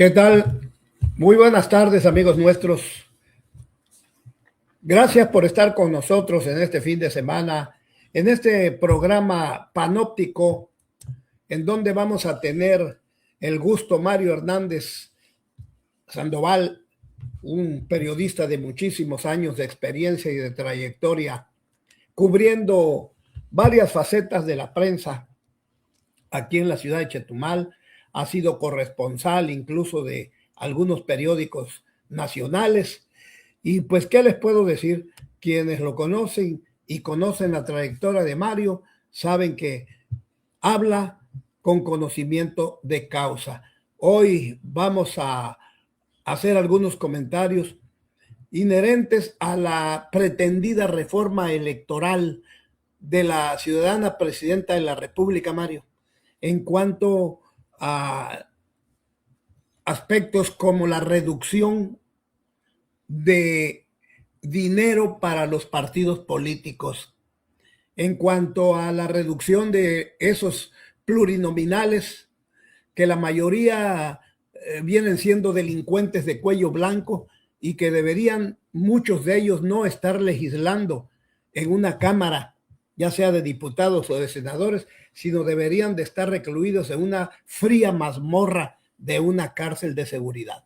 ¿Qué tal? Muy buenas tardes, amigos nuestros. Gracias por estar con nosotros en este fin de semana, en este programa panóptico, en donde vamos a tener el gusto Mario Hernández Sandoval, un periodista de muchísimos años de experiencia y de trayectoria, cubriendo varias facetas de la prensa aquí en la ciudad de Chetumal. Ha sido corresponsal incluso de algunos periódicos nacionales. Y pues, ¿qué les puedo decir? Quienes lo conocen y conocen la trayectoria de Mario, saben que habla con conocimiento de causa. Hoy vamos a hacer algunos comentarios inherentes a la pretendida reforma electoral de la ciudadana presidenta de la República, Mario, en cuanto a aspectos como la reducción de dinero para los partidos políticos, en cuanto a la reducción de esos plurinominales que la mayoría vienen siendo delincuentes de cuello blanco y que deberían muchos de ellos no estar legislando en una cámara, ya sea de diputados o de senadores, sino deberían de estar recluidos en una fría mazmorra de una cárcel de seguridad.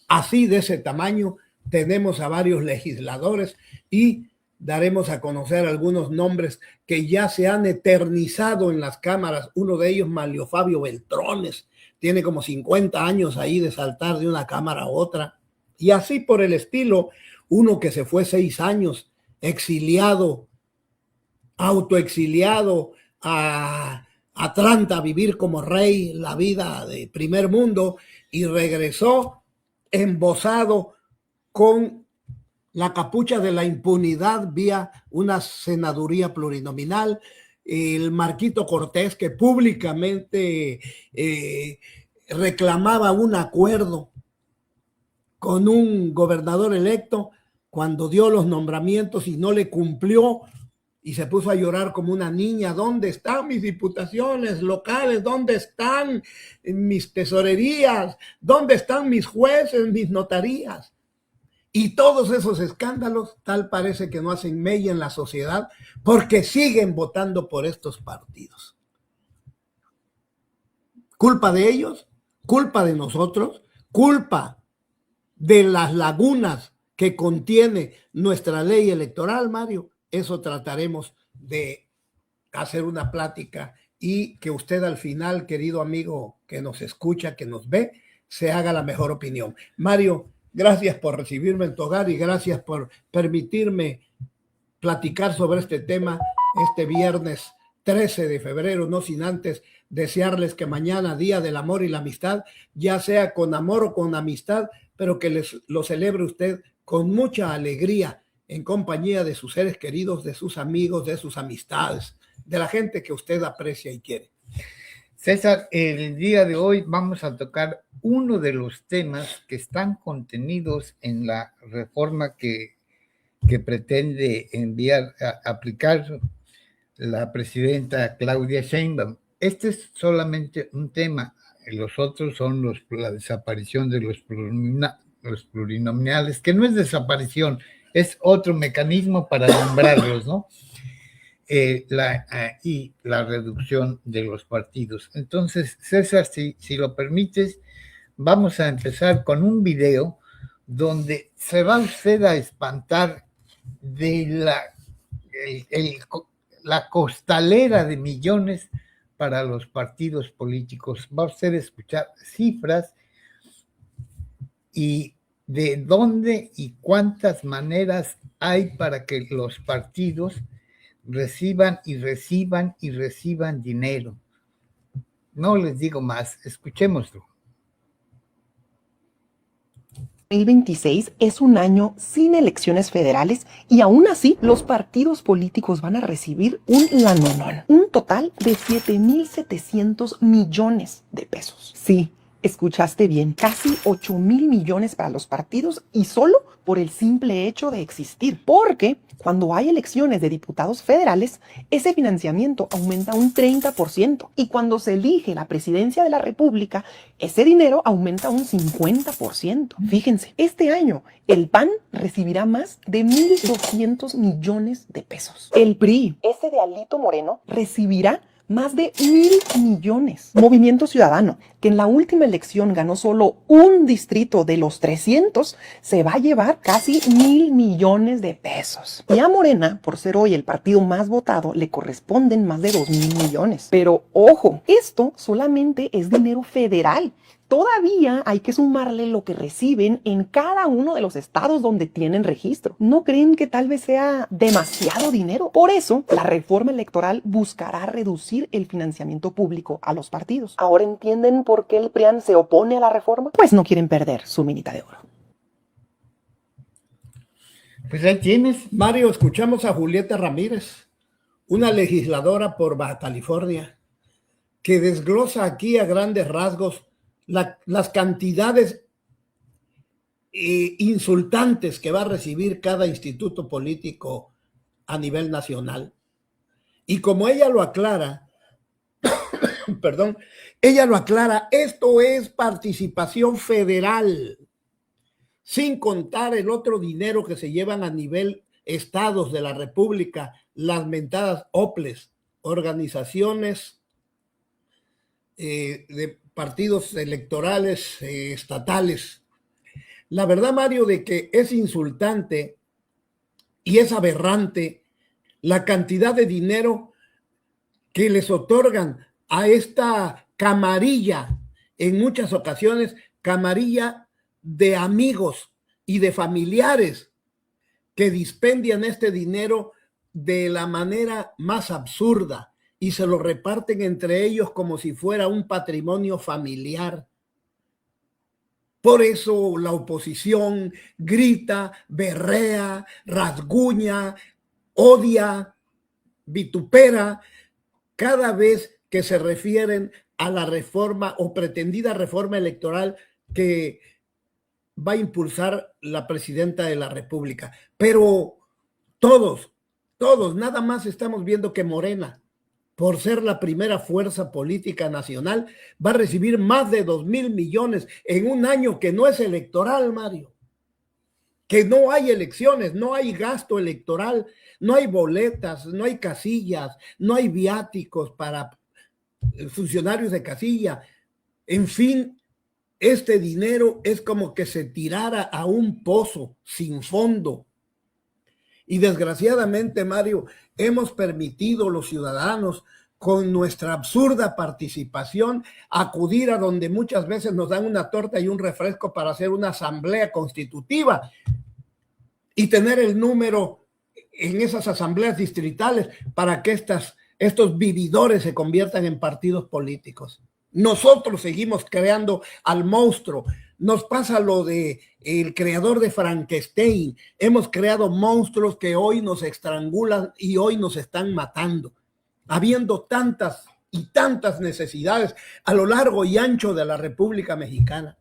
Así, de ese tamaño, tenemos a varios legisladores y daremos a conocer algunos nombres que ya se han eternizado en las cámaras. Uno de ellos, Manlio Fabio Beltrones, tiene como 50 años ahí de saltar de una cámara a otra. Y así por el estilo, uno que se fue 6 años exiliado, autoexiliado a Atlanta a vivir como rey, la vida de primer mundo, y regresó embosado con la capucha de la impunidad vía una senaduría plurinominal. El Marquito Cortés, que públicamente reclamaba un acuerdo con un gobernador electo cuando dio los nombramientos y no le cumplió, y se puso a llorar como una niña. ¿Dónde están mis diputaciones locales? ¿Dónde están mis tesorerías? ¿Dónde están mis jueces, mis notarías? Y todos esos escándalos tal parece que no hacen mella en la sociedad porque siguen votando por estos partidos. ¿Culpa de ellos? ¿Culpa de nosotros? ¿Culpa de las lagunas que contiene nuestra ley electoral, Mario? Eso trataremos de hacer una plática y que usted al final, querido amigo que nos escucha, que nos ve, se haga la mejor opinión. Mario, gracias por recibirme en tu hogar y gracias por permitirme platicar sobre este tema este viernes 13 de febrero, no sin antes desearles que mañana, Día del Amor y la Amistad, ya sea con amor o con amistad, pero que lo celebre usted con mucha alegría, en compañía de sus seres queridos, de sus amigos, de sus amistades, de la gente que usted aprecia y quiere. César, el día de hoy vamos a tocar uno de los temas que están contenidos en la reforma que pretende aplicar la presidenta Claudia Sheinbaum. Este es solamente un tema, los otros son la desaparición de los plurinominales, que no es desaparición, es otro mecanismo para nombrarlos, ¿no? Y la reducción de los partidos. Entonces, César, si lo permites, vamos a empezar con un video donde se va usted a espantar de la costalera de millones para los partidos políticos. Va usted a escuchar cifras y de dónde y cuántas maneras hay para que los partidos reciban dinero. No les digo más, escuchémoslo. 2026 es un año sin elecciones federales y aún así los partidos políticos van a recibir un lanonón, un total de 7,700 millones de pesos. Sí, Escuchaste bien, casi 8,000 millones para los partidos y solo por el simple hecho de existir. Porque cuando hay elecciones de diputados federales, ese financiamiento aumenta un 30%. Y cuando se elige la presidencia de la República, ese dinero aumenta un 50%. Fíjense, este año el PAN recibirá más de 1,200 millones de pesos. El PRI, ese de Alito Moreno, recibirá más de 1,000 millones. Movimiento Ciudadano, que en la última elección ganó solo un distrito de los 300, se va a llevar casi 1,000 millones de pesos. Y a Morena, por ser hoy el partido más votado, le corresponden más de 2,000 millones. Pero ojo, esto solamente es dinero federal. Todavía hay que sumarle lo que reciben en cada uno de los estados donde tienen registro. ¿No creen que tal vez sea demasiado dinero? Por eso, la reforma electoral buscará reducir el financiamiento público a los partidos. ¿Ahora entienden por qué el PRIAN se opone a la reforma? Pues no quieren perder su minita de oro. Pues ahí tienes. Mario, escuchamos a Julieta Ramírez, una legisladora por Baja California, que desglosa aquí a grandes rasgos las cantidades insultantes que va a recibir cada instituto político a nivel nacional. Y como ella lo aclara, perdón, ella lo aclara, esto es participación federal, sin contar el otro dinero que se llevan a nivel estados de la República, las mentadas OPLES, organizaciones de partidos electorales estatales. La verdad, Mario, de que es insultante y es aberrante la cantidad de dinero que les otorgan a esta camarilla, en muchas ocasiones, camarilla de amigos y de familiares que dispendian este dinero de la manera más absurda y se lo reparten entre ellos como si fuera un patrimonio familiar. Por eso la oposición grita, berrea, rasguña, odia, vitupera cada vez que se refieren a la reforma o pretendida reforma electoral que va a impulsar la presidenta de la República. Pero todos, nada más estamos viendo que Morena, por ser la primera fuerza política nacional, va a recibir más de 2,000 millones en un año que no es electoral, Mario. Que no hay elecciones, no hay gasto electoral, no hay boletas, no hay casillas, no hay viáticos para funcionarios de casilla. En fin, este dinero es como que se tirara a un pozo sin fondo. Y desgraciadamente, Mario, hemos permitido los ciudadanos, con nuestra absurda participación, acudir a donde muchas veces nos dan una torta y un refresco para hacer una asamblea constitutiva y tener el número en esas asambleas distritales para que estos vividores se conviertan en partidos políticos. Nosotros seguimos creando al monstruo. Nos pasa lo de el creador de Frankenstein. Hemos creado monstruos que hoy nos estrangulan y hoy nos están matando. Habiendo tantas y tantas necesidades a lo largo y ancho de la República Mexicana.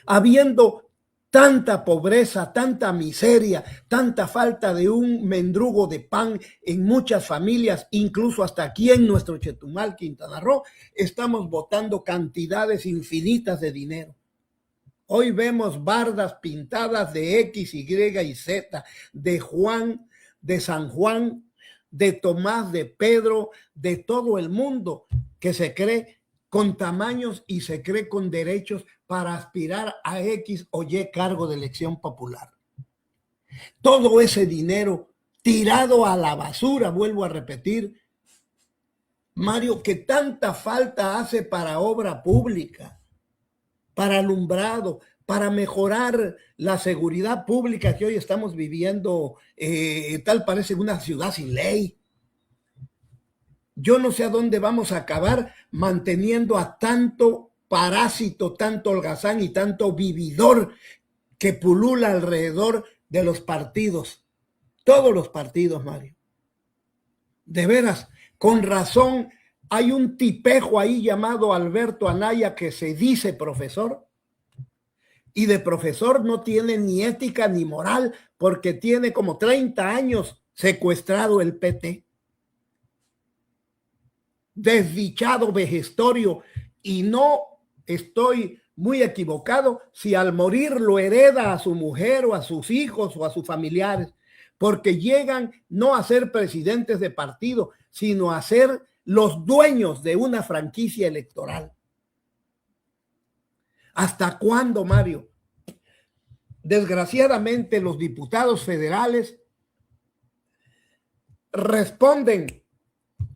Habiendo tanta pobreza, tanta miseria, tanta falta de un mendrugo de pan en muchas familias, incluso hasta aquí en nuestro Chetumal, Quintana Roo, estamos botando cantidades infinitas de dinero. Hoy vemos bardas pintadas de X, Y y Z, de Juan, de San Juan, de Tomás, de Pedro, de todo el mundo que se cree con tamaños y se cree con derechos para aspirar a X o Y cargo de elección popular. Todo ese dinero tirado a la basura, vuelvo a repetir, Mario, que tanta falta hace para obra pública, para alumbrado, para mejorar la seguridad pública que hoy estamos viviendo, tal parece una ciudad sin ley. Yo no sé a dónde vamos a acabar manteniendo a tanto parásito, tanto holgazán y tanto vividor que pulula alrededor de los partidos. Todos los partidos, Mario. De veras, con razón, hay un tipejo ahí llamado Alberto Anaya que se dice profesor, y de profesor no tiene ni ética ni moral porque tiene como 30 años secuestrado el PT. Desdichado vejestorio, y no estoy muy equivocado si al morir lo hereda a su mujer o a sus hijos o a sus familiares, porque llegan no a ser presidentes de partido, sino a ser los dueños de una franquicia electoral. ¿Hasta cuándo, Mario? Desgraciadamente, los diputados federales responden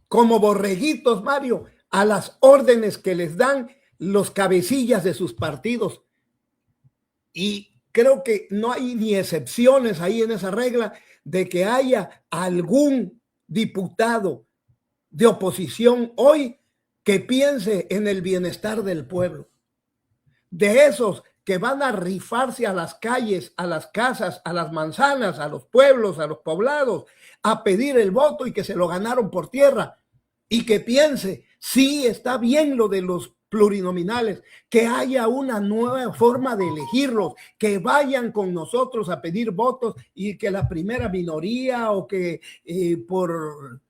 como borreguitos, Mario, a las órdenes que les dan los cabecillas de sus partidos. Y creo que no hay ni excepciones ahí en esa regla de que haya algún diputado de oposición hoy que piense en el bienestar del pueblo. De esos que van a rifarse a las calles, a las casas, a las manzanas, a los pueblos, a los poblados, a pedir el voto y que se lo ganaron por tierra, y que piense, sí, está bien lo de los plurinominales, que haya una nueva forma de elegirlos, que vayan con nosotros a pedir votos y que la primera minoría o que por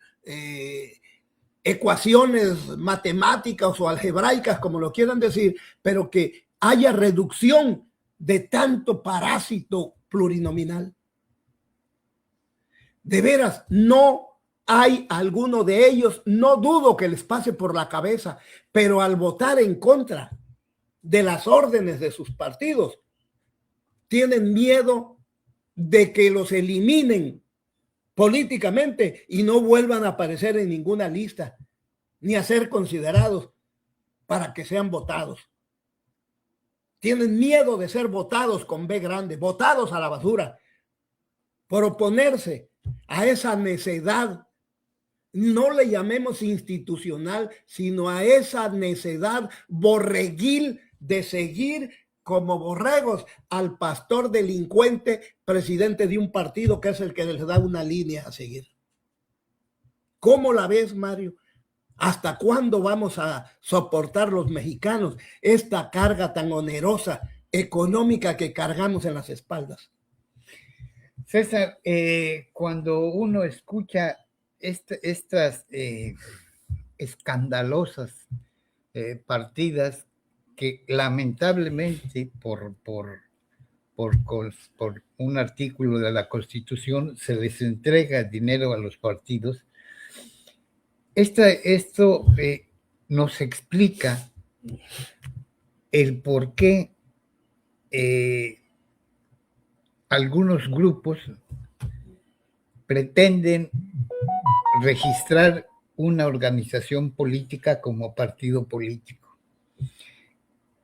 ecuaciones matemáticas o algebraicas, como lo quieran decir, pero que haya reducción de tanto parásito plurinominal. De veras, no hay alguno de ellos, no dudo que les pase por la cabeza, pero al votar en contra de las órdenes de sus partidos, tienen miedo de que los eliminen políticamente y no vuelvan a aparecer en ninguna lista, ni a ser considerados para que sean votados. Tienen miedo de ser votados con B grande, votados a la basura, por oponerse a esa necedad. No le llamemos institucional, sino a esa necedad borreguil de seguir como borregos al pastor delincuente, presidente de un partido que es el que les da una línea a seguir. ¿Cómo la ves, Mario? ¿Hasta cuándo vamos a soportar los mexicanos esta carga tan onerosa económica que cargamos en las espaldas? César, cuando uno escucha estas escandalosas partidas que lamentablemente por un artículo de la Constitución se les entrega dinero a los partidos, esto nos explica el por qué algunos grupos pretenden registrar una organización política como partido político.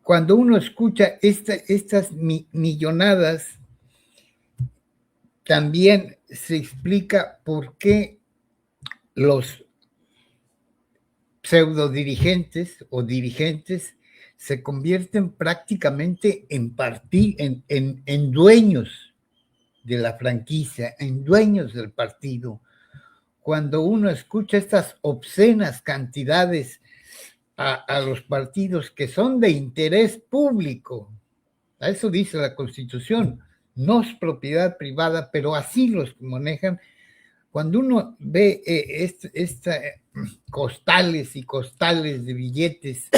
Cuando uno escucha estas millonadas, también se explica por qué los pseudo dirigentes o dirigentes se convierten prácticamente en dueños de la franquicia, en dueños del partido. Cuando uno escucha estas obscenas cantidades a los partidos que son de interés público, a eso dice la Constitución, no es propiedad privada, pero así los manejan. Cuando uno ve costales y costales de billetes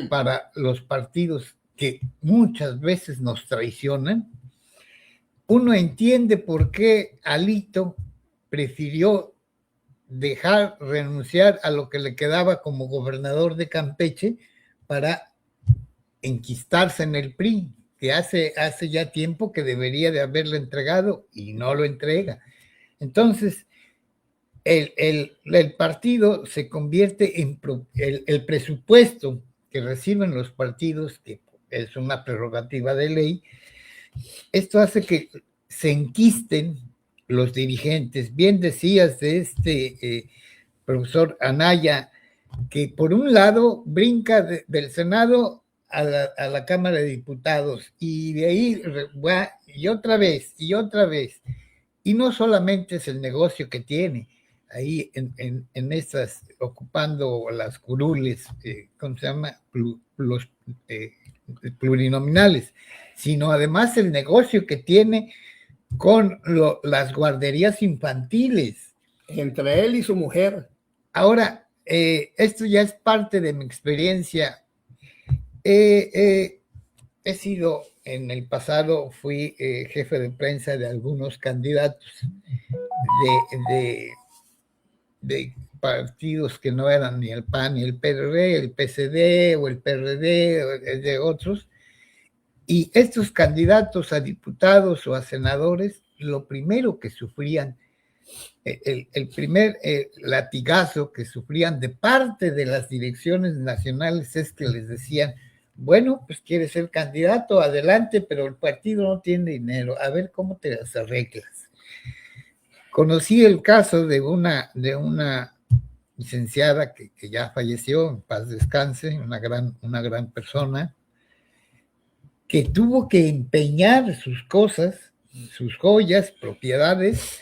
para los partidos que muchas veces nos traicionan, uno entiende por qué Alito prefirió renunciar a lo que le quedaba como gobernador de Campeche para enquistarse en el PRI, que hace ya tiempo que debería de haberlo entregado y no lo entrega. Entonces, el partido se convierte en el presupuesto que reciben los partidos, que es una prerrogativa de ley. Esto hace que se enquisten los dirigentes. Bien decías de este profesor Anaya, que por un lado brinca del Senado a la Cámara de Diputados y de ahí va y otra vez. Y no solamente es el negocio que tiene, ahí en estas, ocupando las curules, ¿cómo se llama? Los plurinominales, sino además el negocio que tiene con las guarderías infantiles. Entre él y su mujer. Ahora, esto ya es parte de mi experiencia. He sido, en el pasado, fui jefe de prensa de algunos candidatos de partidos que no eran ni el PAN ni el PRD, el PCD o el PRD, o de otros. Y estos candidatos a diputados o a senadores, lo primero que sufrían, el primer latigazo que sufrían de parte de las direcciones nacionales es que les decían, bueno, pues quieres ser candidato, adelante, pero el partido no tiene dinero, a ver cómo te las arreglas. Conocí el caso de una licenciada que ya falleció, en paz descanse, una gran persona, que tuvo que empeñar sus cosas, sus joyas, propiedades,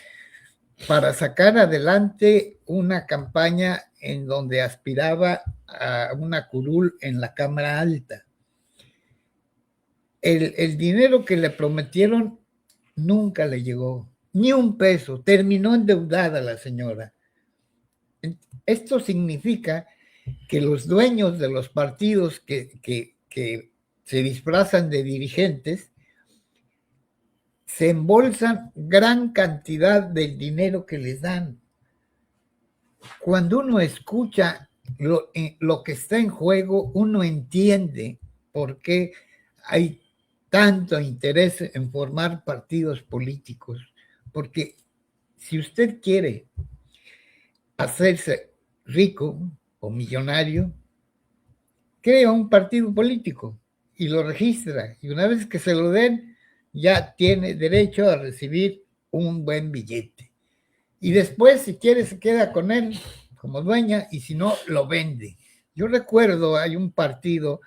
para sacar adelante una campaña en donde aspiraba a una curul en la Cámara Alta. El dinero que le prometieron nunca le llegó, ni un peso, terminó endeudada la señora. Esto significa que los dueños de los partidos que se disfrazan de dirigentes se embolsan gran cantidad del dinero que les dan. Cuando uno escucha lo que está en juego, uno entiende por qué hay tanto interés en formar partidos políticos. Porque si usted quiere hacerse rico o millonario, crea un partido político y lo registra. Y una vez que se lo den, ya tiene derecho a recibir un buen billete. Y después, si quiere, se queda con él como dueña y si no, lo vende. Yo recuerdo, hay un partido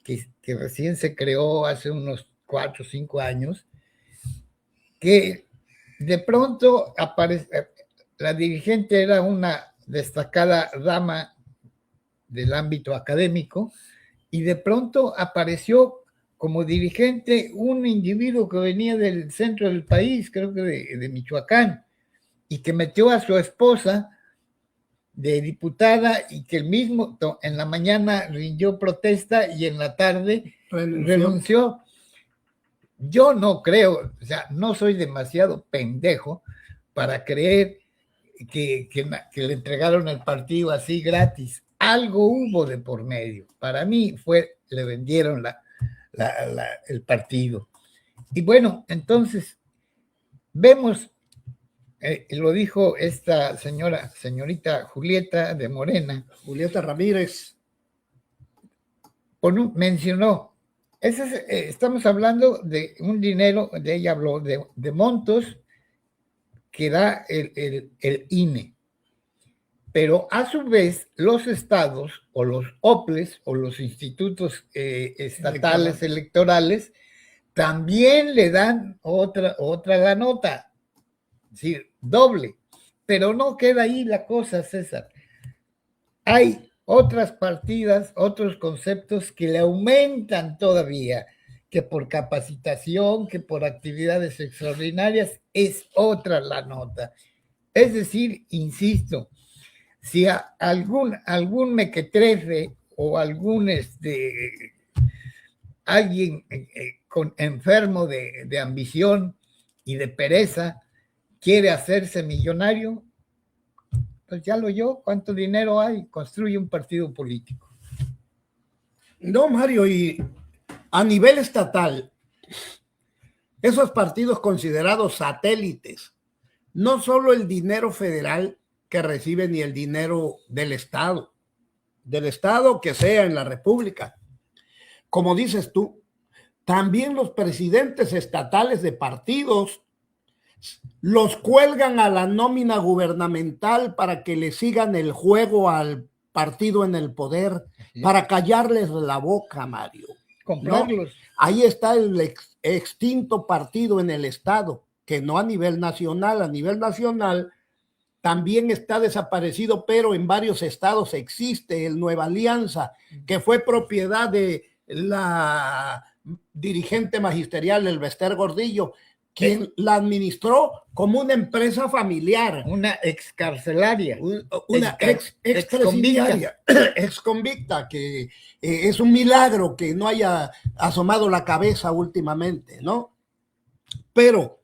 que recién se creó hace unos 4 o 5 años, que de pronto aparece, la dirigente era una destacada dama del ámbito académico, y de pronto apareció como dirigente un individuo que venía del centro del país, creo que de Michoacán, y que metió a su esposa de diputada y que el mismo en la mañana rindió protesta y en la tarde renunció. Yo no creo, o sea, no soy demasiado pendejo para creer que le entregaron el partido así gratis. Algo hubo de por medio. Para mí le vendieron el partido. Y bueno, entonces vemos, lo dijo esta señorita Julieta de Morena. Julieta Ramírez. Mencionó, estamos hablando de un dinero, ella habló de montos que da el INE. Pero a su vez los estados o los OPLES o los institutos estatales electorales también le dan otra la nota, es decir, doble. Pero no queda ahí la cosa, César. Hay otras partidas, otros conceptos que le aumentan todavía, que por capacitación, que por actividades extraordinarias, es otra la nota. Es decir, insisto, si algún mequetrefe o algún alguien enfermo de ambición y de pereza quiere hacerse millonario, pues ya lo oyó, ¿cuánto dinero hay? Construye un partido político. No, Mario, y a nivel estatal, esos partidos considerados satélites, no solo el dinero federal que reciben ni el dinero del Estado que sea en la República. Como dices tú, también los presidentes estatales de partidos los cuelgan a la nómina gubernamental para que le sigan el juego al partido en el poder, para callarles la boca, Mario. Comprarlos. ¿No? Ahí está el extinto partido en el Estado, que no a nivel nacional. A nivel nacional, también está desaparecido, pero en varios estados existe el Nueva Alianza, que fue propiedad de la dirigente magisterial, el Bester Gordillo, quien la administró como una empresa familiar. Una excarcelaria. Una expresidiaria, exconvicta, que es un milagro que no haya asomado la cabeza últimamente, ¿no? Pero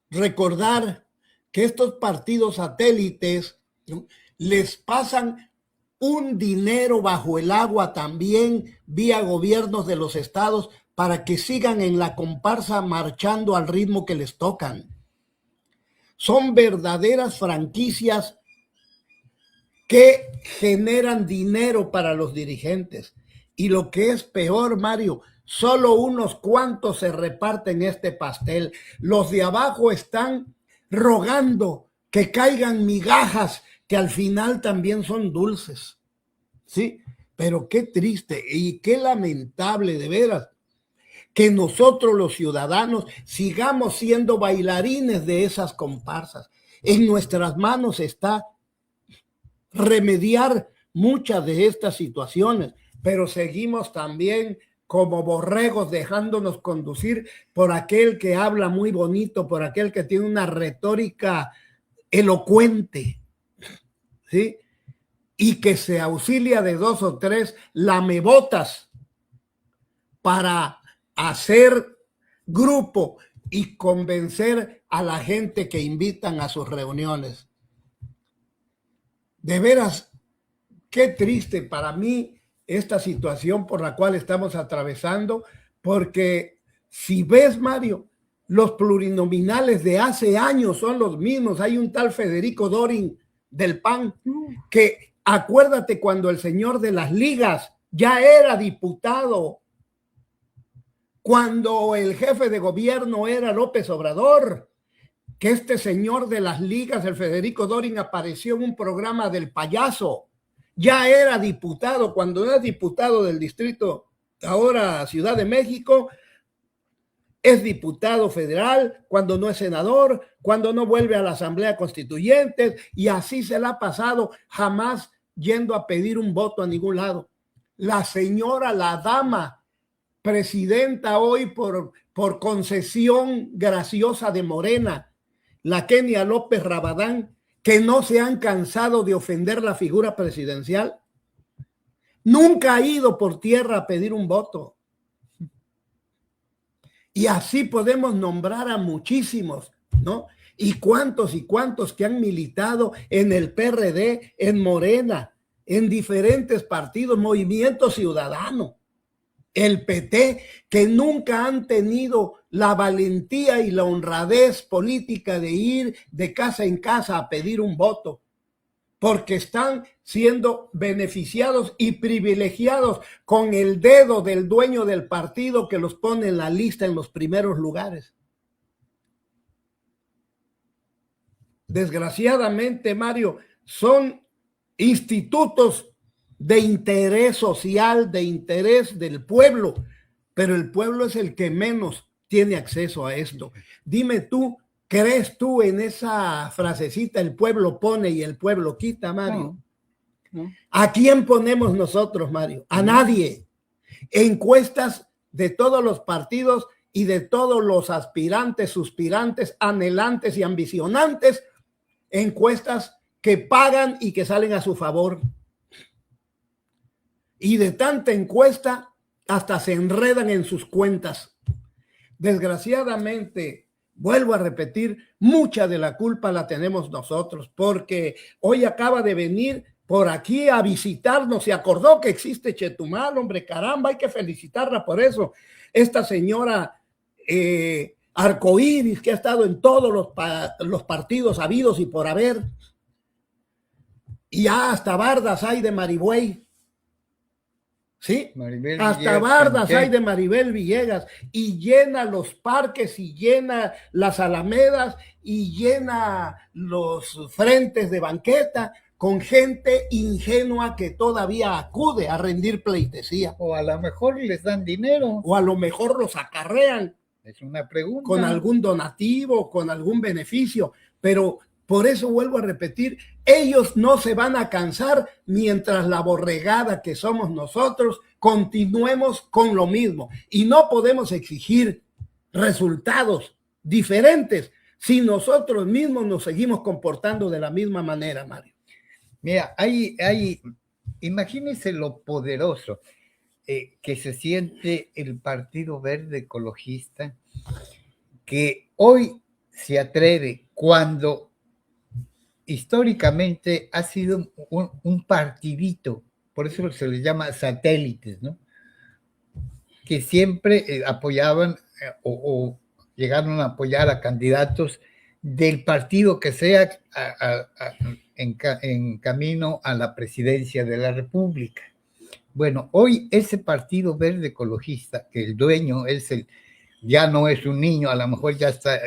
recordar que estos partidos satélites, ¿no?, les pasan un dinero bajo el agua también vía gobiernos de los estados para que sigan en la comparsa marchando al ritmo que les tocan. Son verdaderas franquicias que generan dinero para los dirigentes. Y lo que es peor, Mario, solo unos cuantos se reparten este pastel. Los de abajo están rogando que caigan migajas que al final también son dulces. Sí, pero qué triste y qué lamentable, de veras, que nosotros los ciudadanos sigamos siendo bailarines de esas comparsas. En nuestras manos está remediar muchas de estas situaciones, pero seguimos también como borregos dejándonos conducir por aquel que habla muy bonito, por aquel que tiene una retórica elocuente, ¿sí? Y que se auxilia de 2 o 3 lamebotas para hacer grupo y convencer a la gente que invitan a sus reuniones. De veras, qué triste para mí esta situación por la cual estamos atravesando, porque si ves, Mario, los plurinominales de hace años son los mismos. Hay un tal Federico Dorin del PAN que, acuérdate, cuando el señor de las ligas ya era diputado, cuando el jefe de gobierno era López Obrador, que este señor de las ligas, el Federico Dorin, apareció en un programa del payaso. Ya era diputado, cuando era diputado del distrito, ahora Ciudad de México, es diputado federal, cuando no es senador, cuando no vuelve a la Asamblea Constituyente, y así se la ha pasado, jamás yendo a pedir un voto a ningún lado. La señora, la dama, presidenta hoy por concesión graciosa de Morena, la Kenia López Rabadán, que no se han cansado de ofender la figura presidencial, nunca ha ido por tierra a pedir un voto. Y así podemos nombrar a muchísimos, ¿no? Y cuántos que han militado en el PRD, en Morena, en diferentes partidos, Movimiento Ciudadano, el PT, que nunca han tenido la valentía y la honradez política de ir de casa en casa a pedir un voto, porque están siendo beneficiados y privilegiados con el dedo del dueño del partido que los pone en la lista en los primeros lugares. Desgraciadamente, Mario, son institutos de interés social, de interés del pueblo, pero el pueblo es el que menos tiene acceso a esto. Dime tú, ¿crees tú en esa frasecita, el pueblo pone y el pueblo quita, Mario? No. ¿A quién ponemos nosotros, Mario? A nadie. Encuestas de todos los partidos y de todos los aspirantes, suspirantes, anhelantes y ambicionantes, encuestas que pagan y que salen a su favor. Y de tanta encuesta hasta se enredan en sus cuentas. Desgraciadamente, vuelvo a repetir, mucha de la culpa la tenemos nosotros, porque hoy acaba de venir por aquí a visitarnos, se acordó que existe Chetumal, hombre, caramba, hay que felicitarla por eso. Esta señora arcoíris que ha estado en todos los partidos habidos y por haber, y ya hasta bardas hay de Maribüey. Sí, Maribel hasta Villegas, bardas hay de Maribel Villegas, y llena los parques y llena las alamedas y llena los frentes de banqueta con gente ingenua que todavía acude a rendir pleitesía. O a lo mejor les dan dinero. O a lo mejor los acarrean. Es una pregunta. Con algún donativo, con algún beneficio, pero Por eso vuelvo a repetir, ellos no se van a cansar mientras la borregada que somos nosotros continuemos con lo mismo. Y no podemos exigir resultados diferentes si nosotros mismos nos seguimos comportando de la misma manera, Mario. Mira, imagínense lo poderoso que se siente el Partido Verde Ecologista, que hoy se atreve, cuando históricamente ha sido un partidito, por eso se les llama satélites, ¿no? Que siempre apoyaban o llegaron a apoyar a candidatos del partido que sea en camino a la presidencia de la República. Bueno, hoy ese Partido Verde Ecologista, que el dueño ya no es un niño, a lo mejor ya está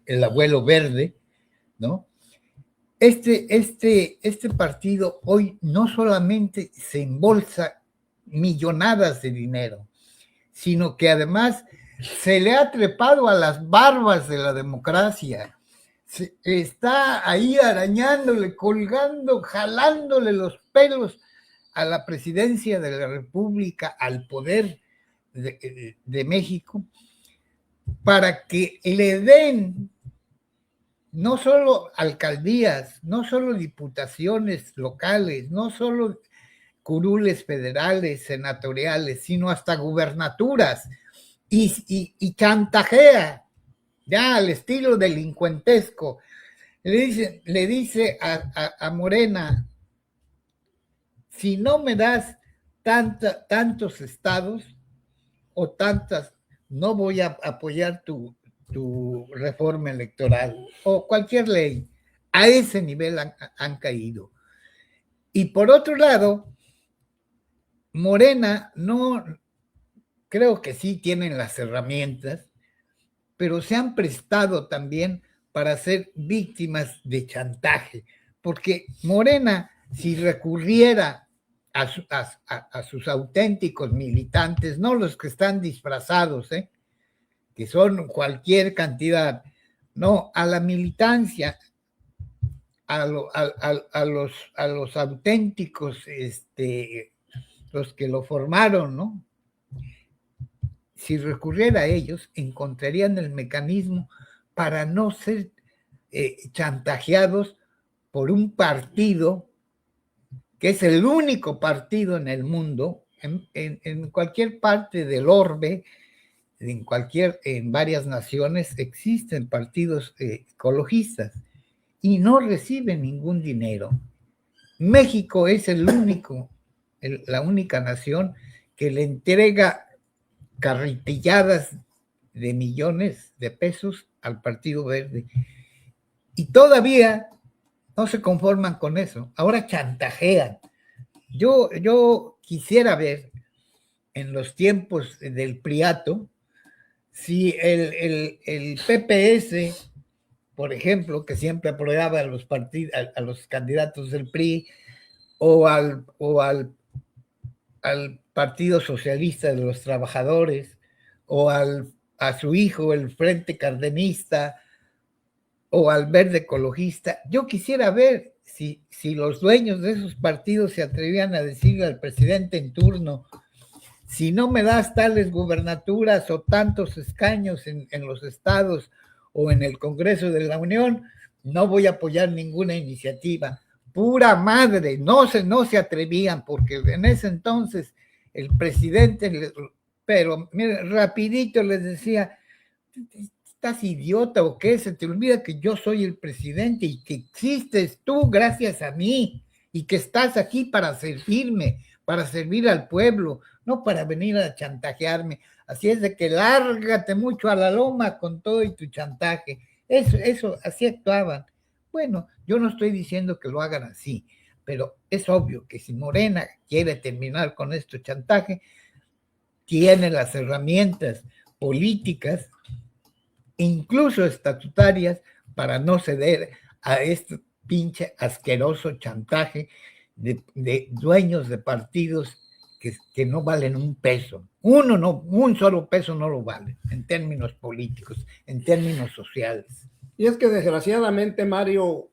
el abuelo verde, ¿no? Este partido hoy no solamente se embolsa millonadas de dinero, sino que además se le ha trepado a las barbas de la democracia. Está ahí arañándole, colgando, jalándole los pelos a la presidencia de la República, al poder de México, para que le den no solo alcaldías, no solo diputaciones locales, no solo curules federales, senatoriales, sino hasta gubernaturas, y chantajea, ya al estilo delincuentesco. Le dice a Morena, si no me das tantos estados o tantas, no voy a apoyar tu reforma electoral o cualquier ley. A ese nivel han caído. Y por otro lado, Morena no, creo que sí tienen las herramientas, pero se han prestado también para ser víctimas de chantaje, porque Morena, si recurriera a sus auténticos militantes, no los que están disfrazados, que son cualquier cantidad, no, a la militancia, a los auténticos, los que lo formaron, ¿no? Si recurriera a ellos, encontrarían el mecanismo para no ser chantajeados por un partido que es el único partido en el mundo, en cualquier parte del orbe, en varias naciones existen partidos ecologistas y no reciben ningún dinero. México es la única nación que le entrega carretilladas de millones de pesos al Partido Verde. Y todavía no se conforman con eso. Ahora chantajean. Yo quisiera ver en los tiempos del Priato si el PPS, por ejemplo, que siempre apoyaba a los candidatos del PRI o al Partido Socialista de los Trabajadores o a su hijo, el Frente Cardenista, o al Verde Ecologista. Yo quisiera ver si los dueños de esos partidos se atrevían a decirle al presidente en turno, si no me das tales gubernaturas o tantos escaños en los estados o en el Congreso de la Unión, no voy a apoyar ninguna iniciativa. Pura madre, no se atrevían, porque en ese entonces el presidente, pero mira, rapidito les decía, ¿estás idiota o qué? Se te olvida que yo soy el presidente y que existes tú gracias a mí y que estás aquí para servirme, para servir al pueblo, no para venir a chantajearme. Así es de que lárgate mucho a la loma con todo y tu chantaje. Eso, así actuaban. Bueno, yo no estoy diciendo que lo hagan así, pero es obvio que si Morena quiere terminar con este chantaje, tiene las herramientas políticas, incluso estatutarias, para no ceder a este pinche asqueroso chantaje de dueños de partidos que no valen un peso. Un solo peso no lo vale en términos políticos, en términos sociales. Y es que desgraciadamente, Mario,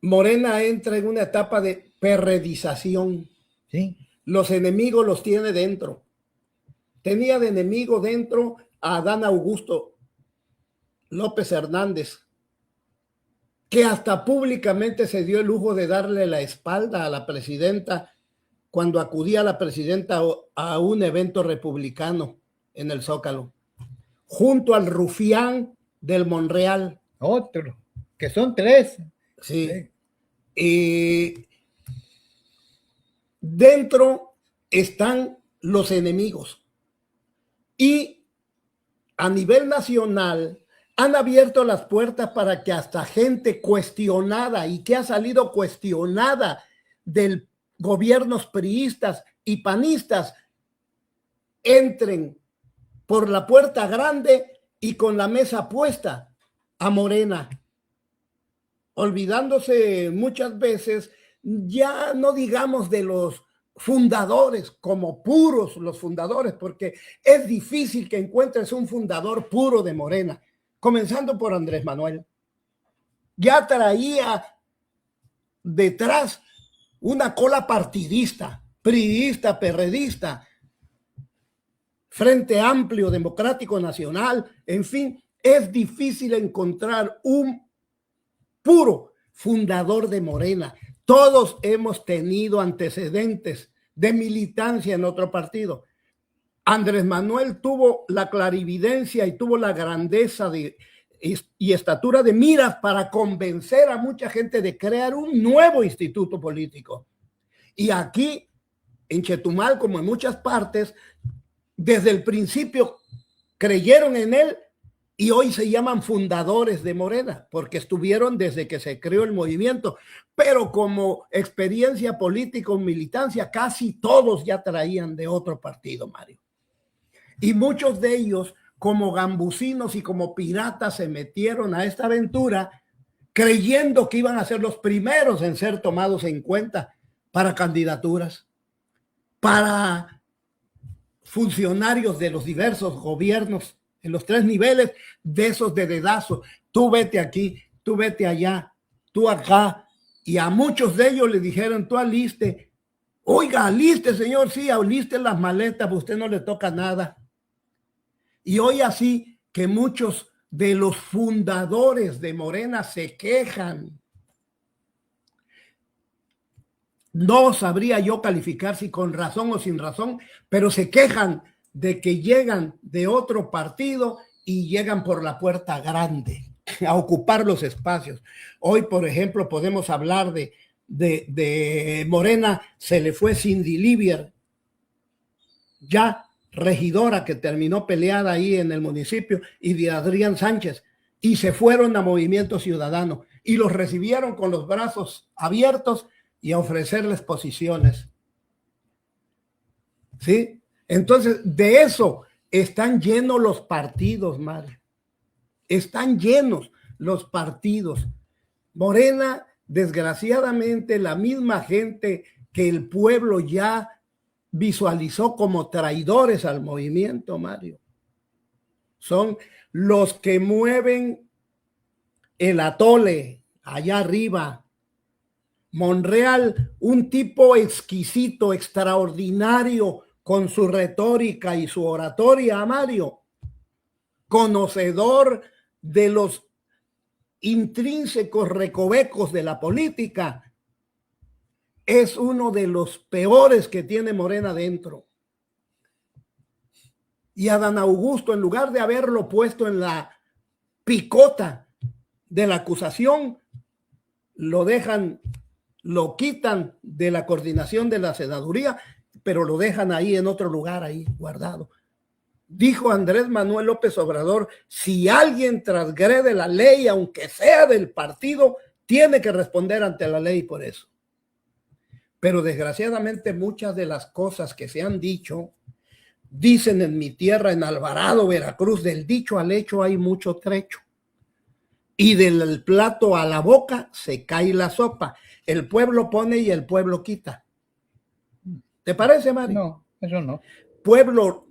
Morena entra en una etapa de perredización. Sí. Los enemigos los tiene dentro. Tenía de enemigo dentro a Adán Augusto López Hernández, que hasta públicamente se dio el lujo de darle la espalda a la presidenta cuando acudía la presidenta a un evento republicano en el Zócalo, junto al rufián del Monreal. Otro, que son tres. Sí. Dentro están los enemigos. Y a nivel nacional han abierto las puertas para que hasta gente cuestionada y que ha salido cuestionada del gobiernos priistas y panistas entren por la puerta grande y con la mesa puesta a Morena, olvidándose muchas veces, ya no digamos de los fundadores como puros los fundadores, porque es difícil que encuentres un fundador puro de Morena, comenzando por Andrés Manuel. Ya traía detrás una cola partidista, priista, perredista, Frente Amplio, Democrático Nacional, en fin, es difícil encontrar un puro fundador de Morena. Todos hemos tenido antecedentes de militancia en otro partido. Andrés Manuel tuvo la clarividencia y tuvo la grandeza y estatura de miras para convencer a mucha gente de crear un nuevo instituto político. Y aquí, en Chetumal, como en muchas partes, desde el principio creyeron en él y hoy se llaman fundadores de Morena, porque estuvieron desde que se creó el movimiento, pero como experiencia política o militancia, casi todos ya traían de otro partido, Mario. Y muchos de ellos, como gambusinos y como piratas, se metieron a esta aventura creyendo que iban a ser los primeros en ser tomados en cuenta para candidaturas, para funcionarios de los diversos gobiernos en los tres niveles, de esos de dedazo. Tú vete aquí, tú vete allá, tú acá. Y a muchos de ellos le dijeron, tú aliste. Oiga, aliste, señor, sí, aliste las maletas, pues usted no le toca nada. Y hoy así que muchos de los fundadores de Morena se quejan. No sabría yo calificar si con razón o sin razón, pero se quejan de que llegan de otro partido y llegan por la puerta grande a ocupar los espacios. Hoy, por ejemplo, podemos hablar de Morena, se le fue Cindy Livier, ya regidora que terminó peleada ahí en el municipio, y de Adrián Sánchez, y se fueron a Movimiento Ciudadano y los recibieron con los brazos abiertos y a ofrecerles posiciones. ¿Sí? Entonces, de eso están llenos los partidos, Mario. Están llenos los partidos. Morena, desgraciadamente, la misma gente que el pueblo ya visualizó como traidores al movimiento, Mario, son los que mueven el atole allá arriba. Monreal, un tipo exquisito, extraordinario, con su retórica y su oratoria, Mario, conocedor de los intrínsecos recovecos de la política, es uno de los peores que tiene Morena dentro. Y Adán Augusto, en lugar de haberlo puesto en la picota de la acusación, lo dejan, lo quitan de la coordinación de la senaduría, pero lo dejan ahí en otro lugar, ahí guardado. Dijo Andrés Manuel López Obrador, si alguien transgrede la ley, aunque sea del partido, tiene que responder ante la ley por eso. Pero desgraciadamente muchas de las cosas que se han dicho, dicen en mi tierra, en Alvarado, Veracruz, del dicho al hecho hay mucho trecho. Y del plato a la boca se cae la sopa. El pueblo pone y el pueblo quita. ¿Te parece, Mario? No, eso no. Pueblo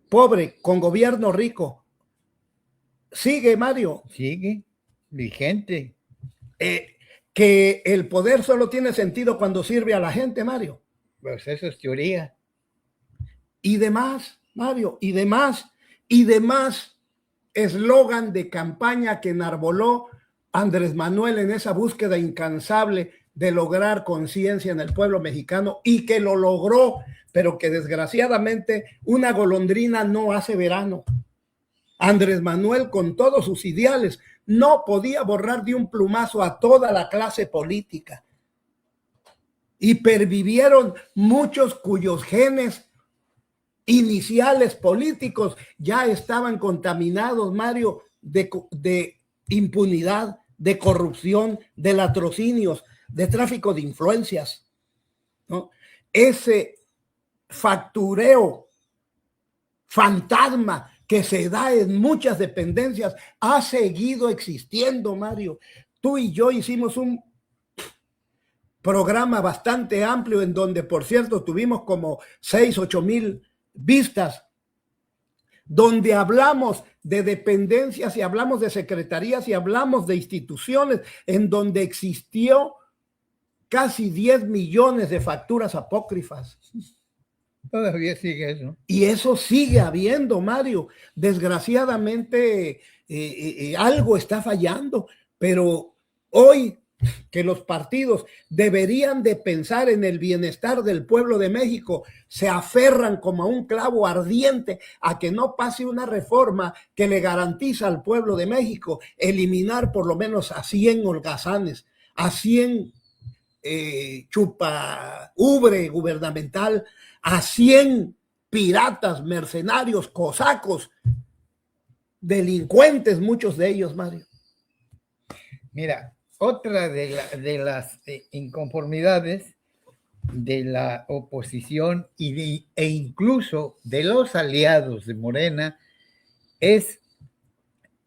pobre con gobierno rico sigue, Mario. Sigue vigente. Que el poder solo tiene sentido cuando sirve a la gente, Mario. Pues eso es teoría. Y demás, Mario, y demás eslogan de campaña que enarboló Andrés Manuel en esa búsqueda incansable de lograr conciencia en el pueblo mexicano, y que lo logró, pero que desgraciadamente una golondrina no hace verano. Andrés Manuel, con todos sus ideales, no podía borrar de un plumazo a toda la clase política. Y pervivieron muchos cuyos genes iniciales políticos ya estaban contaminados, Mario, de impunidad, de corrupción, de latrocinios, de tráfico de influencias, ¿no? Ese factureo fantasma que se da en muchas dependencias ha seguido existiendo, Mario. Tú y yo hicimos un programa bastante amplio en donde, por cierto, tuvimos como 6,000-8,000 vistas, donde hablamos de dependencias y hablamos de secretarías y hablamos de instituciones en donde existió casi 10 millones de facturas apócrifas. Todavía sigue eso. Y eso sigue habiendo, Mario. Desgraciadamente algo está fallando, pero hoy que los partidos deberían de pensar en el bienestar del pueblo de México, se aferran como a un clavo ardiente a que no pase una reforma que le garantiza al pueblo de México eliminar por lo menos a 100 holgazanes, a 100 chupa ubre gubernamental, a 100 piratas, mercenarios, cosacos, delincuentes, muchos de ellos, Mario. Mira, otra de las inconformidades de la oposición e incluso de los aliados de Morena es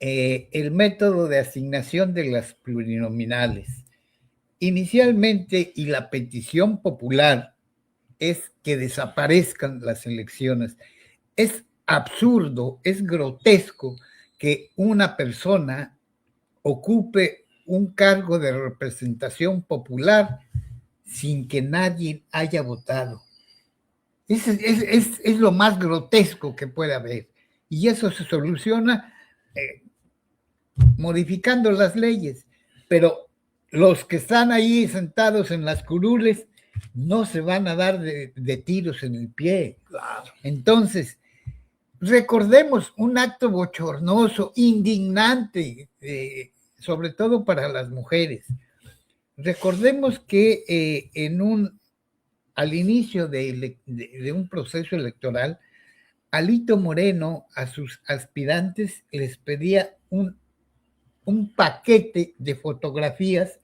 el método de asignación de las plurinominales. Inicialmente, y la petición popular es que desaparezcan las elecciones. Es absurdo, es grotesco que una persona ocupe un cargo de representación popular sin que nadie haya votado. Es lo más grotesco que puede haber. Y eso se soluciona modificando las leyes. Pero los que están ahí sentados en las curules no se van a dar de tiros en el pie. Claro. Entonces, recordemos un acto bochornoso, indignante, sobre todo para las mujeres. Recordemos que al inicio de un proceso electoral, Alito Moreno a sus aspirantes les pedía un paquete de fotografías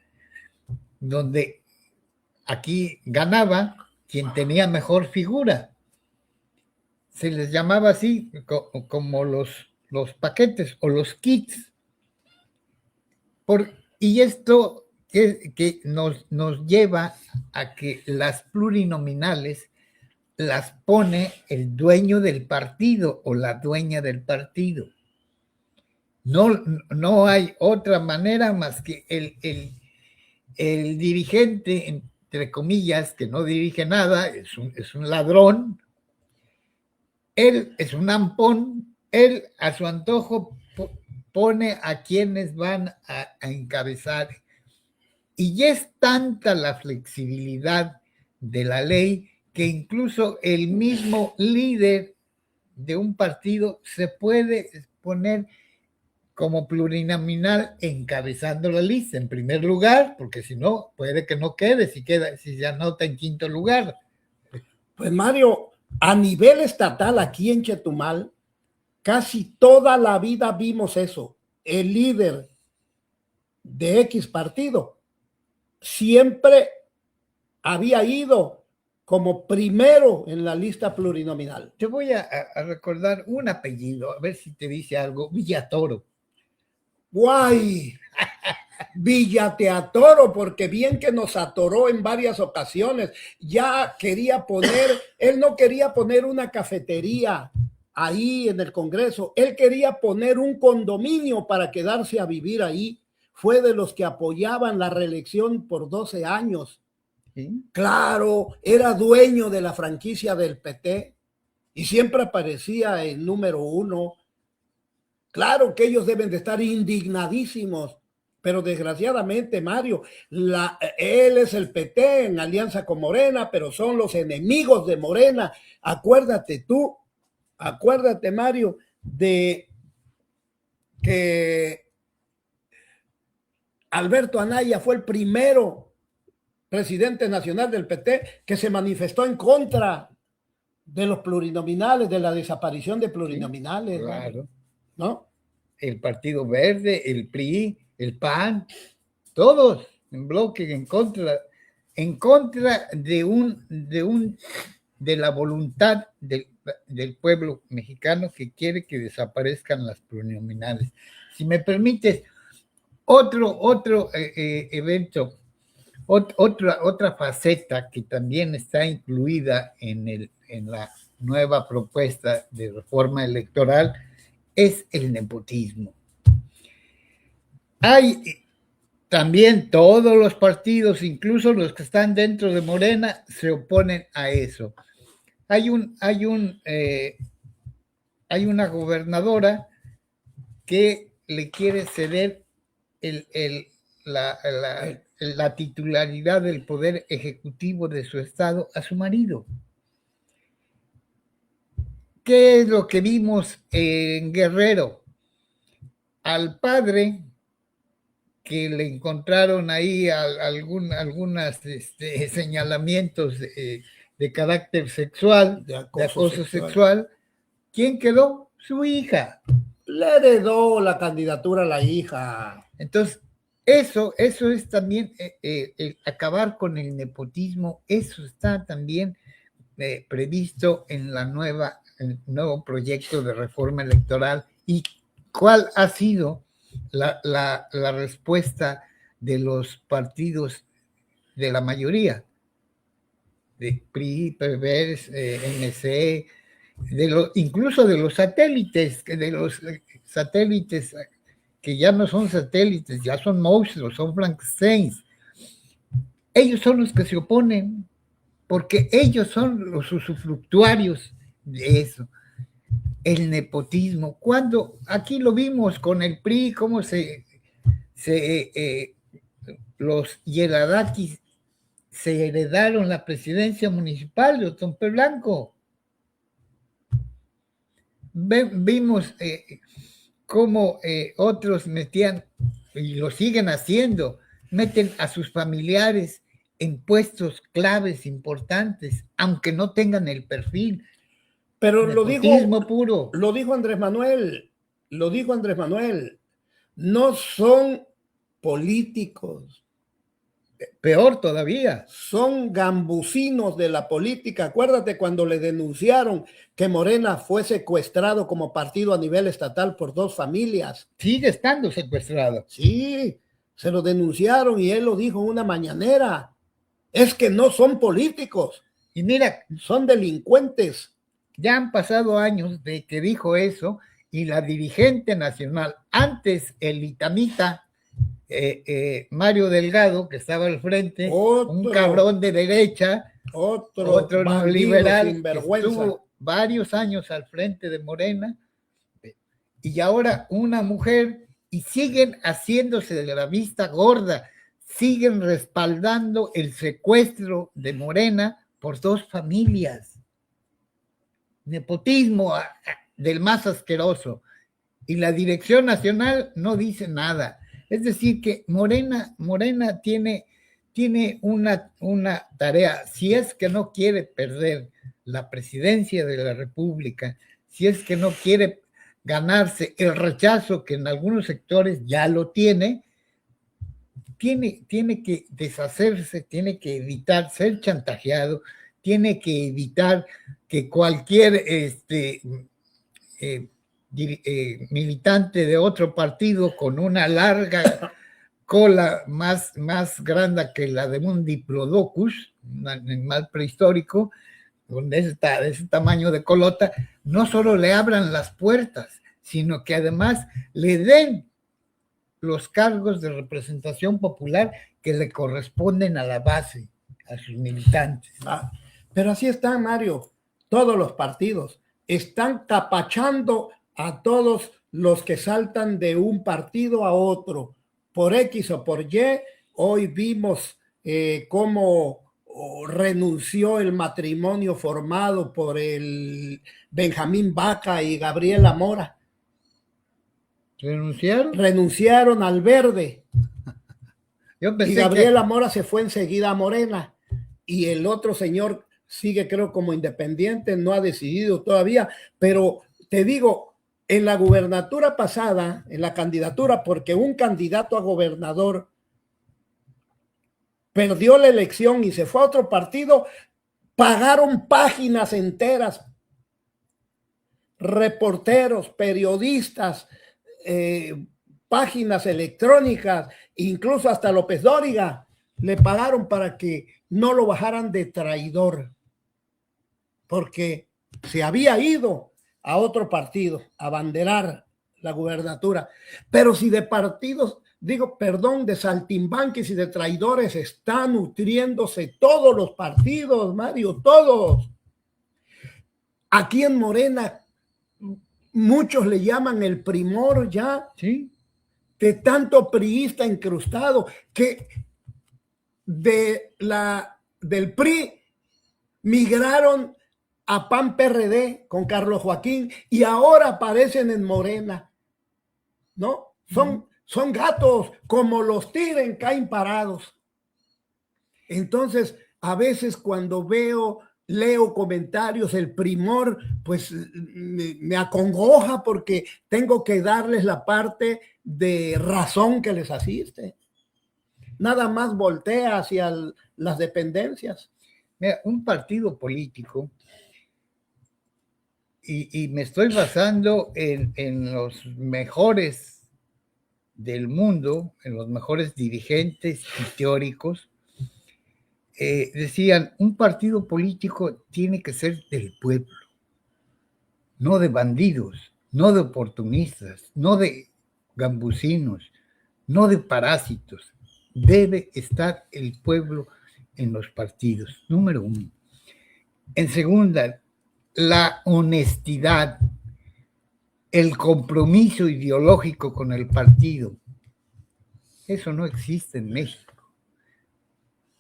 donde aquí ganaba quien tenía mejor figura. Se les llamaba así como los paquetes o los kits. Y esto que nos lleva a que las plurinominales las pone el dueño del partido o la dueña del partido. No hay otra manera más que el dirigente, entre comillas, que no dirige nada, es un ladrón, él es un ampón, él a su antojo pone a quienes van a encabezar. Y ya es tanta la flexibilidad de la ley que incluso el mismo líder de un partido se puede poner como plurinominal encabezando la lista en primer lugar, porque si no, puede que no quede, si se anota en quinto lugar. Pues Mario, a nivel estatal aquí en Chetumal, casi toda la vida vimos eso. El líder de X partido siempre había ido como primero en la lista plurinominal. Te voy a recordar un apellido, a ver si te dice algo. Villatoro. ¡Guay! Villateatoro, porque bien que nos atoró en varias ocasiones. Ya quería poner, él no quería poner una cafetería, ahí en el Congreso. Él quería poner un condominio para quedarse a vivir ahí. Fue de los que apoyaban la reelección por 12 años. ¿Sí? Claro, era dueño de la franquicia del PT y siempre aparecía en número 1. Claro que ellos deben de estar indignadísimos, pero desgraciadamente, Mario, él es el PT en alianza con Morena, pero son los enemigos de Morena. Acuérdate, Mario, de que Alberto Anaya fue el primero presidente nacional del PT que se manifestó en contra de los plurinominales, de la desaparición de plurinominales. Sí, claro. ¿No? El Partido Verde, el PRI, el PAN, todos en bloque en contra de la voluntad del pueblo mexicano que quiere que desaparezcan las plurinominales. Si me permites, otro evento, otra faceta que también está incluida en la nueva propuesta de reforma electoral es el nepotismo. Hay también todos los partidos, incluso los que están dentro de Morena, se oponen a eso. Hay una gobernadora que le quiere ceder la titularidad del poder ejecutivo de su estado a su marido. ¿Qué es lo que vimos en Guerrero? Al padre, que le encontraron ahí algunos señalamientos de carácter sexual, de acoso sexual. ¿Quién quedó? Su hija. Le heredó la candidatura a la hija. Entonces, eso es también el acabar con el nepotismo. Eso está también previsto en el nuevo proyecto de reforma electoral. ¿Y cuál ha sido la respuesta de los partidos de la mayoría? De PRI, PVERS, MC, incluso de los satélites, que ya no son satélites, ya son monstruos, son Frankensteins. Ellos son los que se oponen, porque ellos son los usufructuarios de eso. El nepotismo. Cuando aquí lo vimos con el PRI, cómo los Yeladakis se heredaron la presidencia municipal de Otompe Blanco. Vimos cómo otros metían, y lo siguen haciendo, meten a sus familiares en puestos claves importantes, aunque no tengan el perfil. Pero puro. Lo dijo Andrés Manuel, no son políticos. Peor todavía. Son gambusinos de la política. Acuérdate cuando le denunciaron que Morena fue secuestrado como partido a nivel estatal por 2 familias. Sigue estando secuestrado. Sí, se lo denunciaron y él lo dijo en una mañanera. Es que no son políticos. Y mira, son delincuentes. Ya han pasado años de que dijo eso y la dirigente nacional, antes el itamita, Mario Delgado, que estaba al frente, un cabrón de derecha, otro liberal, estuvo varios años al frente de Morena, y ahora una mujer, y siguen haciéndose de la vista gorda, siguen respaldando el secuestro de Morena por 2 familias. Nepotismo del más asqueroso. Y la dirección nacional no dice nada. Es decir, que Morena tiene una tarea. Si es que no quiere perder la presidencia de la República, si es que no quiere ganarse el rechazo que en algunos sectores ya lo tiene que deshacerse, tiene que evitar ser chantajeado, tiene que evitar que cualquier militante de otro partido con una larga cola más grande que la de un diplodocus, un animal prehistórico, de ese tamaño de colota, no solo le abran las puertas, sino que además le den los cargos de representación popular que le corresponden a la base, a sus militantes. Pero así está, Mario, todos los partidos están tapachando a todos los que saltan de un partido a otro, por X o por Y. Hoy vimos cómo renunció el matrimonio formado por el Benjamín Vaca y Gabriela Mora. ¿Renunciaron? Renunciaron al Verde. Yo pensé y Gabriela Mora se fue enseguida a Morena. Y el otro señor sigue, creo, como independiente, no ha decidido todavía. Pero te digo, en la gubernatura pasada, en la candidatura, porque un candidato a gobernador perdió la elección y se fue a otro partido, pagaron páginas enteras, reporteros, periodistas, páginas electrónicas, incluso hasta López Dóriga, le pagaron para que no lo bajaran de traidor, porque se había ido a otro partido a abanderar la gubernatura. Pero si de partidos, de saltimbanquis y de traidores están nutriéndose todos los partidos, Mario, todos. Aquí en Morena, muchos le llaman el primor ya, ¿sí? De tanto priista incrustado, que del PRI migraron a PAN PRD con Carlos Joaquín y ahora aparecen en Morena, ¿no? Son gatos, como los tiren, caen parados. Entonces, a veces cuando leo comentarios, el primor, pues me acongoja porque tengo que darles la parte de razón que les asiste. Nada más voltea hacia las dependencias. Mira, un partido político, y me estoy basando en los mejores del mundo, en los mejores dirigentes y teóricos, decían, un partido político tiene que ser del pueblo, no de bandidos, no de oportunistas, no de gambusinos, no de parásitos. Debe estar el pueblo en los partidos, número uno. En segunda, la honestidad, el compromiso ideológico con el partido. Eso no existe en México.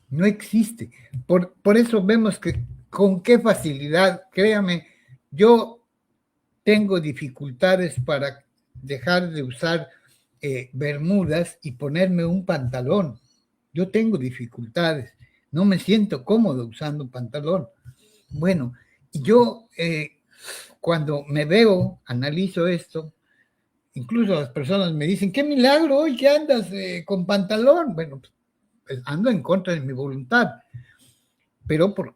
No existe. Por eso vemos que con qué facilidad, créame, yo tengo dificultades para dejar de usar bermudas y ponerme un pantalón. Yo tengo dificultades. No me siento cómodo usando un pantalón. Bueno, yo cuando me veo, analizo esto, incluso las personas me dicen, qué milagro hoy que andas con pantalón. Bueno, pues ando en contra de mi voluntad, pero por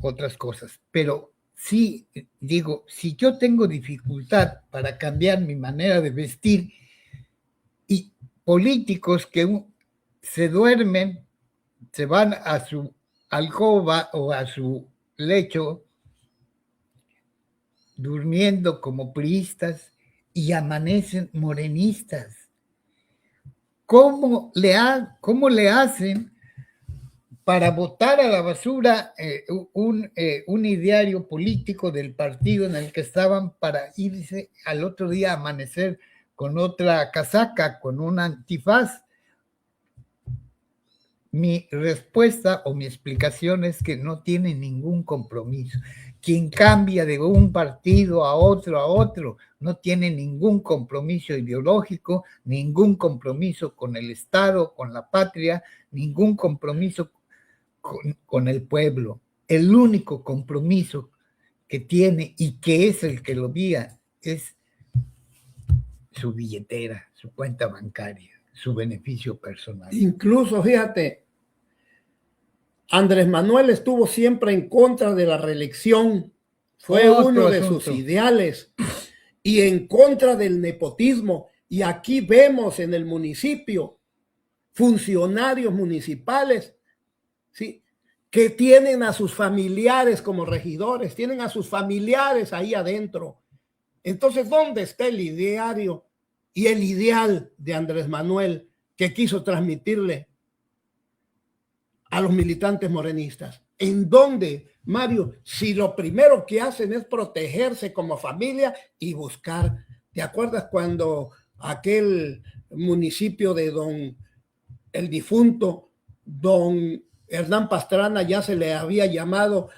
otras cosas. Pero sí, digo, si yo tengo dificultad para cambiar mi manera de vestir y políticos que se duermen, se van a su alcoba o a su lecho durmiendo como priistas y amanecen morenistas. ¿Cómo le hacen para botar a la basura un ideario político del partido en el que estaban para irse al otro día a amanecer con otra casaca, con un antifaz? Mi respuesta o mi explicación es que no tiene ningún compromiso. Quien cambia de un partido a otro, no tiene ningún compromiso ideológico, ningún compromiso con el Estado, con la patria, ningún compromiso con el pueblo. El único compromiso que tiene y que es el que lo guía es su billetera, su cuenta bancaria, su beneficio personal. Incluso, fíjate, Andrés Manuel estuvo siempre en contra de la reelección, fue uno de sus ideales, y en contra del nepotismo. Y aquí vemos en el municipio funcionarios municipales, ¿sí?, que tienen a sus familiares como regidores, tienen a sus familiares ahí adentro. Entonces, ¿dónde está el ideario y el ideal de Andrés Manuel que quiso transmitirle a los militantes morenistas? ¿En dónde, Mario? Si lo primero que hacen es protegerse como familia y buscar. ¿Te acuerdas cuando aquel municipio de el difunto don Hernán Pastrana ya se le había llamado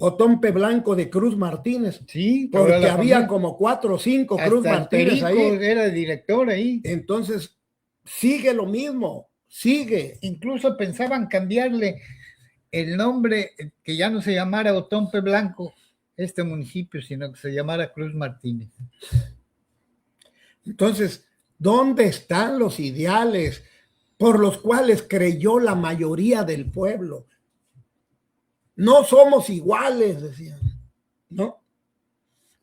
Otompe Blanco de Cruz Martínez? Sí, porque había como 4 o 5 Cruz Martínez ahí. Era director ahí. Entonces, sigue lo mismo, sigue. Incluso pensaban cambiarle el nombre, que ya no se llamara Otompe Blanco, este municipio, sino que se llamara Cruz Martínez. Entonces, ¿dónde están los ideales por los cuales creyó la mayoría del pueblo? No somos iguales, decían, ¿no?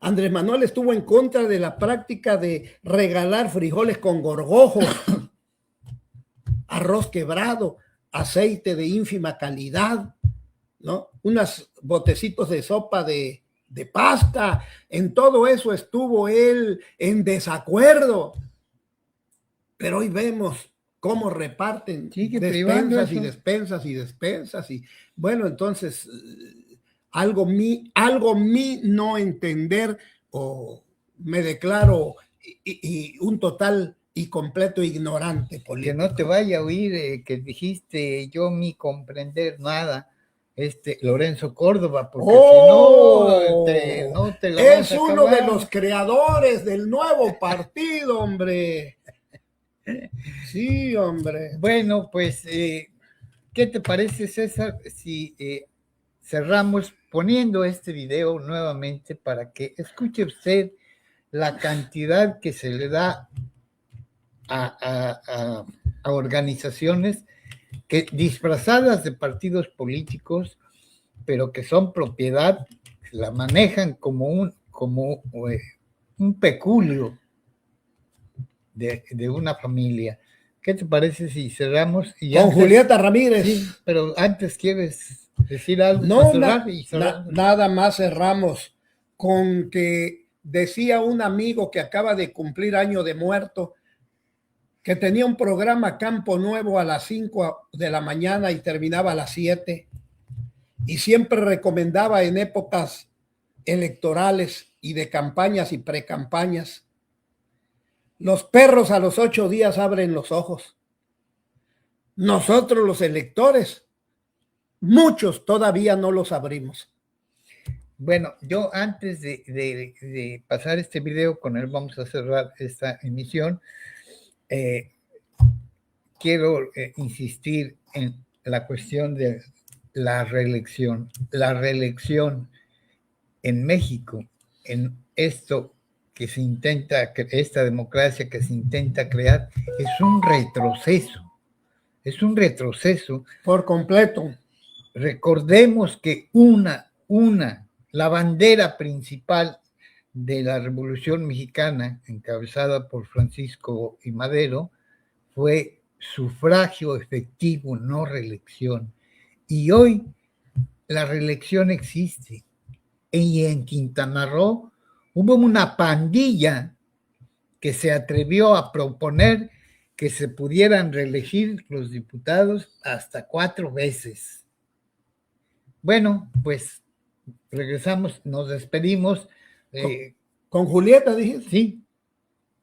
Andrés Manuel estuvo en contra de la práctica de regalar frijoles con gorgojos, arroz quebrado, aceite de ínfima calidad, ¿no? Unos botecitos de sopa de pasta. En todo eso estuvo él en desacuerdo. Pero hoy vemos cómo reparten despensas y despensas y despensas. Y bueno, entonces, algo mi no entender, o me declaro y un total y completo ignorante político. Que no te vaya a oír que dijiste yo mi comprender nada, Lorenzo Córdoba, porque si no te la es uno de los creadores del nuevo partido, hombre. Sí, hombre. Bueno, pues, ¿qué te parece, César, si cerramos poniendo este video nuevamente para que escuche usted la cantidad que se le da a organizaciones que disfrazadas de partidos políticos, pero que son propiedad, la manejan como un peculio de una familia? ¿Qué te parece si cerramos? Con Julieta Ramírez. Sí, pero antes quieres decir algo. No, nada más cerramos con que decía un amigo que acaba de cumplir año de muerto, que tenía un programa Campo Nuevo a las 5 de la mañana y terminaba a las 7, y siempre recomendaba en épocas electorales y de campañas y precampañas: los perros a los 8 días abren los ojos. Nosotros los electores, muchos todavía no los abrimos. Bueno, yo antes de pasar este video, con él vamos a cerrar esta emisión, quiero insistir en la cuestión de la reelección. La reelección en México, en esto que se intenta, esta democracia que se intenta crear, es un retroceso por completo. Recordemos que la bandera principal de la Revolución Mexicana, encabezada por Francisco I. Madero, fue sufragio efectivo, no reelección. Y hoy la reelección existe. Y en Quintana Roo hubo una pandilla que se atrevió a proponer que se pudieran reelegir los diputados hasta 4 veces. Bueno, pues regresamos, nos despedimos. ¿Con Julieta dijiste? Sí,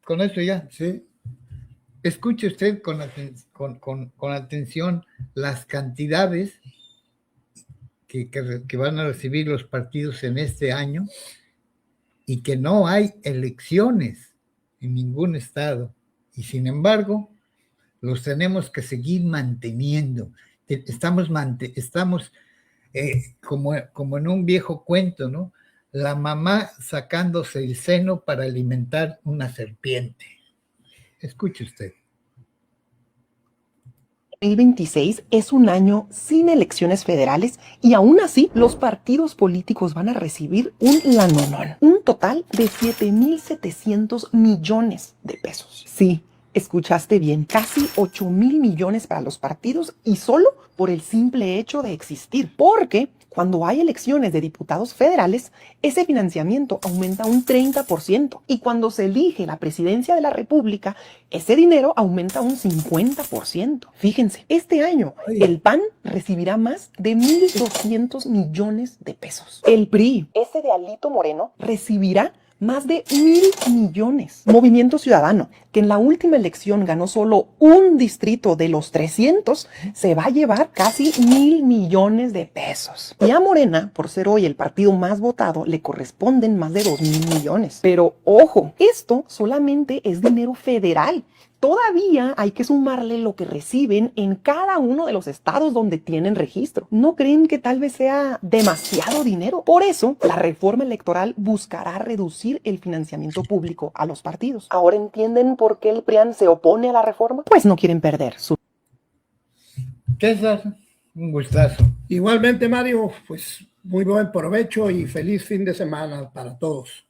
con eso ya. Sí. Escuche usted con atención las cantidades que van a recibir los partidos en este año, y que no hay elecciones en ningún estado, y sin embargo los tenemos que seguir manteniendo. Estamos como en un viejo cuento, ¿no? La mamá sacándose el seno para alimentar una serpiente. Escuche usted. 2026 es un año sin elecciones federales, y aún así los partidos políticos van a recibir un lanonón, un total de 7,700 millones de pesos. Sí, Escuchaste bien, casi 8,000 millones para los partidos y solo por el simple hecho de existir. Porque cuando hay elecciones de diputados federales, ese financiamiento aumenta un 30%. Y cuando se elige la presidencia de la República, ese dinero aumenta un 50%. Fíjense, este año el PAN recibirá más de 1,200 millones de pesos. El PRI, ese de Alito Moreno, recibirá más de 1,000 millones. Movimiento Ciudadano, que en la última elección ganó solo un distrito de los 300, se va a llevar casi 1,000 millones de pesos. Y a Morena, por ser hoy el partido más votado, le corresponden más de 2,000 millones. Pero ojo, esto solamente es dinero federal. Todavía hay que sumarle lo que reciben en cada uno de los estados donde tienen registro. ¿No creen que tal vez sea demasiado dinero? Por eso, la reforma electoral buscará reducir el financiamiento público a los partidos. ¿Ahora entienden por qué el PRIAN se opone a la reforma? Pues no quieren perder su... César, un gustazo. Igualmente, Mario, pues muy buen provecho y feliz fin de semana para todos.